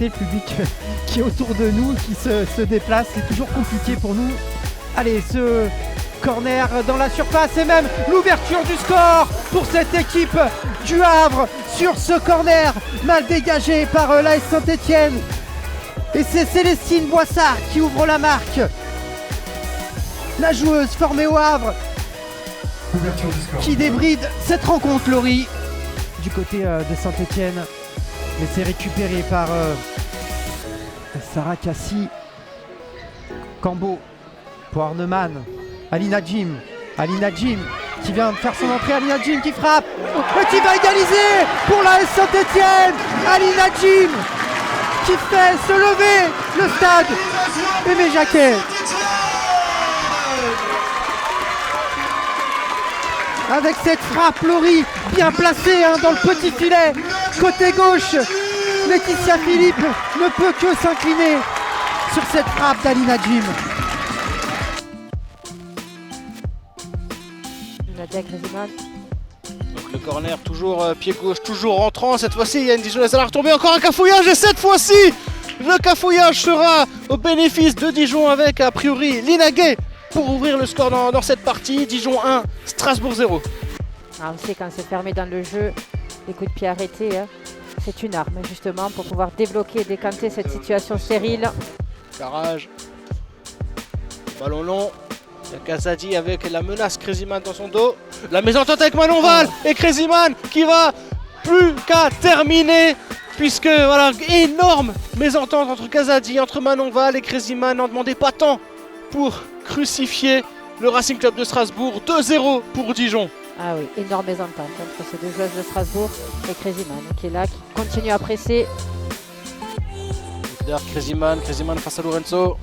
Le public qui est autour de nous, qui se déplace, c'est toujours compliqué pour nous. Allez, ce corner dans la surface et même l'ouverture du score pour cette équipe du Havre sur ce corner mal dégagé par l'AS Saint-Etienne. Et c'est Célestine Boissard qui ouvre la marque. La joueuse formée au Havre qui débride cette rencontre, Laurie, du côté de Saint-Etienne. Mais c'est récupéré par Sarah Cassi. Cambo pour Arneman. Alina Jim qui vient de faire son entrée. Alina Jim qui frappe et qui va égaliser pour l'AS Saint-Etienne. Alina Jim qui fait se lever le stade. Aimé Jacquet. Avec cette frappe, Laurie, bien placée dans le petit filet. Côté gauche, Laetitia Philippe ne peut que s'incliner sur cette frappe d'Alina Jim. Donc le corner toujours pied gauche, toujours rentrant. Cette fois-ci, il y a une Dijonnaise à la retombée. Encore un cafouillage et cette fois-ci, le cafouillage sera au bénéfice de Dijon avec a priori Lina Gay pour ouvrir le score dans cette partie. Dijon 1, Strasbourg 0. On sait quand c'est fermé dans le jeu, les coups de pied arrêtés, c'est une arme justement pour pouvoir débloquer et décanter cette situation stérile. Garage, ballon long, il y a Kazadi avec la menace Crazyman dans son dos. La mésentente avec Manon Val et Crazyman qui va plus qu'à terminer. Puisque voilà, énorme mésentente entre Kazadi, entre Manon Val et Crazyman. N'en demandez pas tant pour crucifier le Racing Club de Strasbourg. 2-0 pour Dijon. Ah oui, énorme mésentente entre ces deux joueuses de Strasbourg et Crazyman qui est là, qui continue à presser. Crazyman face à Lorenzo.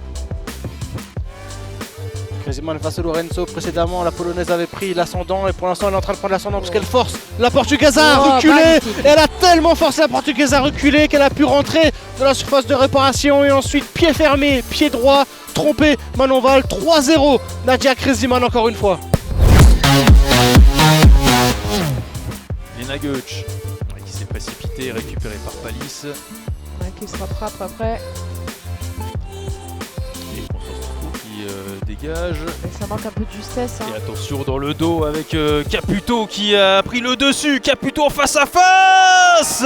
Crazyman face à Lorenzo. Précédemment, la Polonaise avait pris l'ascendant et pour l'instant, elle est en train de prendre l'ascendant parce qu'elle force la Portugaise à reculer. Et elle a tellement forcé la Portugaise à reculer qu'elle a pu rentrer dans la surface de réparation et ensuite pied fermé, pied droit, trompé Manon Val. 3-0. Nadia Crazyman encore une fois. Lena Goetsch qui s'est précipitée, récupérée par Palis. Qui se rattrape après. Et Constance qui dégage. Et ça manque un peu de justesse. Et attention dans le dos avec Caputo qui a pris le dessus. Caputo face à face.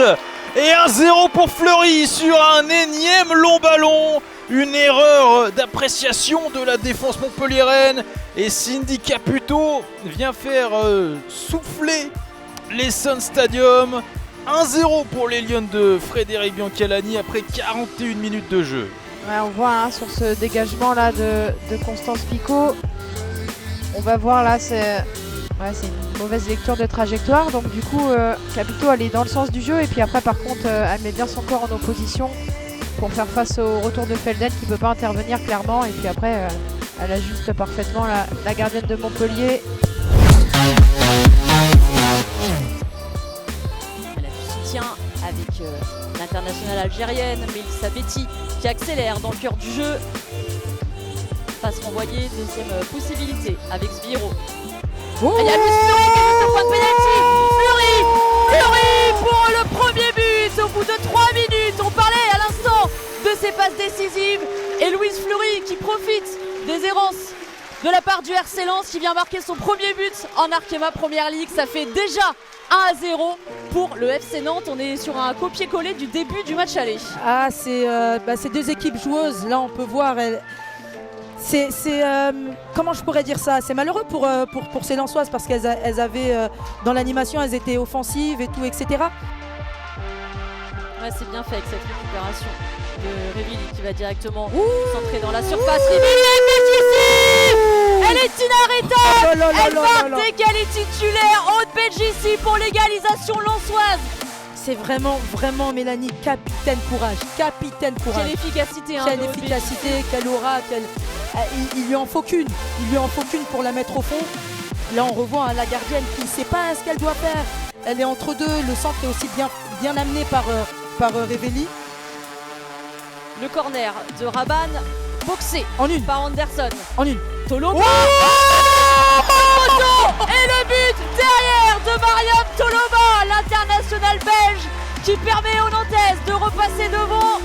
Et 1-0 pour Fleury sur un énième long ballon. Une erreur d'appréciation de la défense montpelliéraine. Et Cindy Caputo vient faire souffler les Sun Stadium. 1-0 pour les Lions de Frédéric Biancalani après 41 minutes de jeu. Ouais, on voit sur ce dégagement là de Constance Picot. On va voir là, c'est une mauvaise lecture de trajectoire. Donc du coup, Caputo elle est dans le sens du jeu. Et puis après par contre, elle met bien son corps en opposition pour faire face au retour de Felden qui ne peut pas intervenir clairement. Et puis après, elle ajuste parfaitement la gardienne de Montpellier. Elle a du soutien avec l'internationale algérienne Mélissa Betty qui accélère dans le cœur du jeu. Passe renvoyée, deuxième possibilité avec Sbiro. Oh, il y a Luce Fleury qui est sur le point de pénalty. décisive. Et Louise Fleury qui profite des errances de la part du RC Lens qui vient marquer son premier but en Arkema Première Ligue. Ça fait déjà 1-0 pour le FC Nantes. On est sur un copier-coller du début du match aller. Ah, c'est deux équipes joueuses. Là, on peut voir. Comment je pourrais dire ça? C'est malheureux pour ces Lensoises parce qu'elles avaient dans l'animation, elles étaient offensives et tout, etc. Ouais, c'est bien fait avec cette récupération de Réville qui va directement centrer dans la surface. Elle est inarrêtable. Elle marque d'égalité titulaire. Aude Belgissi pour l'égalisation lensoise. C'est vraiment, Mélanie, capitaine courage. Quelle efficacité. Quelle efficacité, quelle aura, il lui en faut qu'une. Il lui en faut qu'une pour la mettre au fond. Là, on revoit la gardienne qui ne sait pas ce qu'elle doit faire. Elle est entre deux. Le centre est aussi bien amené par Révéli. Le corner de Rabanne, boxé en une par Anderson. En une. Toloba. Et le but derrière de Mariam Toloba, l'international belge, qui permet aux Nantaises de repasser devant.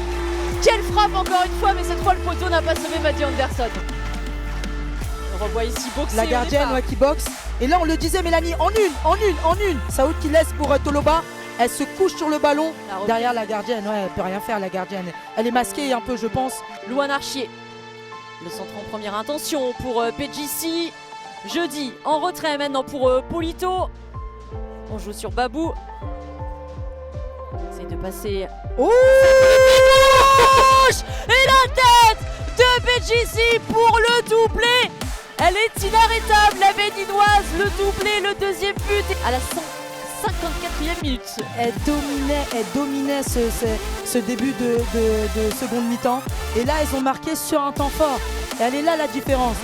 Quelle frappe encore une fois, mais cette fois le poteau n'a pas sauvé Maddie Anderson. On revoit ici boxer. La gardienne qui boxe. Et là on le disait, Mélanie, en une. Saoud qui laisse pour Toloba. Elle se couche sur le ballon derrière la gardienne. Ouais, elle peut rien faire la gardienne. Elle est masquée un peu, je pense. Louane Archier. Le centre en première intention pour PJC. Jeudi en retrait maintenant pour Polito. On joue sur Babou. Essaye de passer. Et la tête de PJC pour le doublé. Elle est inarrêtable, la Béninoise. Le doublé, le deuxième but à la 54e minute. Elle dominait ce début de seconde mi-temps. Et là, elles ont marqué sur un temps fort. Et elle est là la différence.